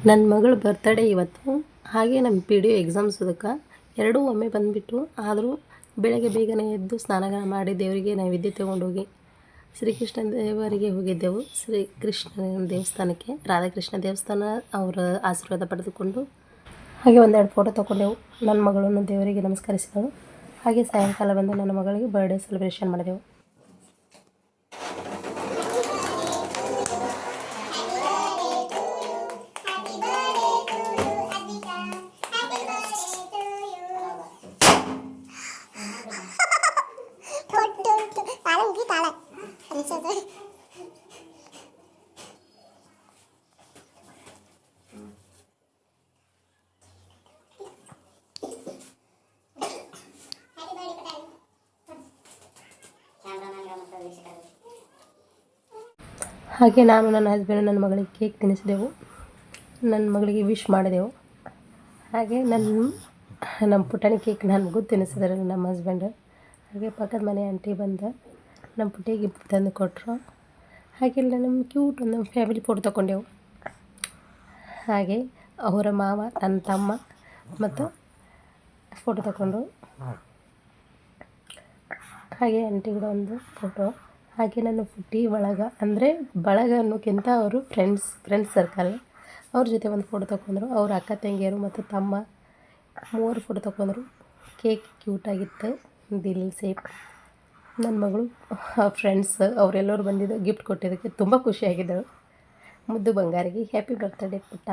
ನನ್ನ ಮಗಳ ಬರ್ತಡೇ ಇವತ್ತು. ಹಾಗೆ ನಮ್ಮ ಪಿ ಡಿ ಒ ಎಕ್ಸಾಮ್ಸ್ ಅದಕ್ಕೆ ಎರಡೂ ಒಮ್ಮೆ ಬಂದುಬಿಟ್ಟು. ಆದರೂ ಬೆಳಗ್ಗೆ ಬೇಗನೆ ಎದ್ದು ಸ್ನಾನ ಮಾಡಿ ದೇವರಿಗೆ ನೈವೇದ್ಯ ತೊಗೊಂಡೋಗಿ ಶ್ರೀಕೃಷ್ಣ ದೇವರಿಗೆ ಹೋಗಿದ್ದೆವು. ಶ್ರೀಕೃಷ್ಣ ದೇವಸ್ಥಾನಕ್ಕೆ, ರಾಧಾಕೃಷ್ಣ ದೇವಸ್ಥಾನ ಅವರ ಆಶೀರ್ವಾದ ಪಡೆದುಕೊಂಡು ಹಾಗೆ ಒಂದೆರಡು ಫೋಟೋ ತೊಗೊಂಡೆವು. ನನ್ನ ಮಗಳನ್ನು ದೇವರಿಗೆ ನಮಸ್ಕರಿಸಿದೆವು. ಹಾಗೆ ಸಾಯಂಕಾಲ ಬಂದು ನನ್ನ ಮಗಳಿಗೆ ಬರ್ಡೇ ಸೆಲೆಬ್ರೇಷನ್ ಮಾಡಿದೆವು. ಹಾಗೆ ನಾನು ನನ್ನ ಹಸ್ಬೆಂಡ್ ನನ್ನ ಮಗಳಿಗೆ ಕೇಕ್ ತಿನ್ನಿಸಿದೆವು. ನನ್ನ ಮಗಳಿಗೆ ವಿಶ್ ಮಾಡಿದೆವು. ಹಾಗೆ ನಮ್ಮ ಪುಟಾಣಿ ಕೇಕ್ ನನಗೂ ತಿನ್ನಿಸಿದ್ದಾರೆ ನಮ್ಮ ಹಸ್ಬೆಂಡ್. ಹಾಗೆ ಪಕ್ಕದ ಮನೆ ಆಂಟಿ ಬಂದು ನಮ್ಮ ಪುಟ್ಟಿಗೆ ಗಿಫ್ಟ್ ತಂದು ಕೊಟ್ಟರು. ಹಾಗೆಲ್ಲ ನಮ್ಮ ಕ್ಯೂಟ್ ಒಂದು ಫ್ಯಾಮಿಲಿ ಫೋಟೋ ತೊಗೊಂಡೆವು. ಹಾಗೆ ಅವರ ಮಾವ, ನನ್ನ ತಮ್ಮ ಮತ್ತು ಫೋಟೋ ತಗೊಂಡು, ಹಾಗೆ ಆಂಟಿ ಕೂಡ ಒಂದು ಫೋಟೋ. ಹಾಗೆ ನನ್ನ ಪುಟ್ಟಿ ಅಂದರೆ ಬಳಗ ಅನ್ನೋಕ್ಕಿಂತ ಅವರು ಫ್ರೆಂಡ್ಸ್ ಸರ್ಕಲ್. ಅವ್ರ ಜೊತೆ ಒಂದು ಫೋಟೋ ತೊಗೊಂಡ್ರು. ಅವ್ರ ಅಕ್ಕ ತಂಗಿಯರು ಮತ್ತು ತಮ್ಮ 3 ಫೋಟೋ ತೊಗೊಂಡ್ರು. ಕೇಕ್ ಕ್ಯೂಟಾಗಿತ್ತು, ದಿಲ್ ಸೇಪ್. ನನ್ನ ಮಗಳು ಫ್ರೆಂಡ್ಸ್ ಅವರೆಲ್ಲರೂ ಬಂದಿದ್ದು ಗಿಫ್ಟ್ ಕೊಟ್ಟಿದ್ದಕ್ಕೆ ತುಂಬ ಖುಷಿಯಾಗಿದ್ದಳು. ಮುದ್ದು ಬಂಗಾರಿಗೆ ಹ್ಯಾಪಿ ಬರ್ತ್ಡೇ ಪುಟ್ಟ.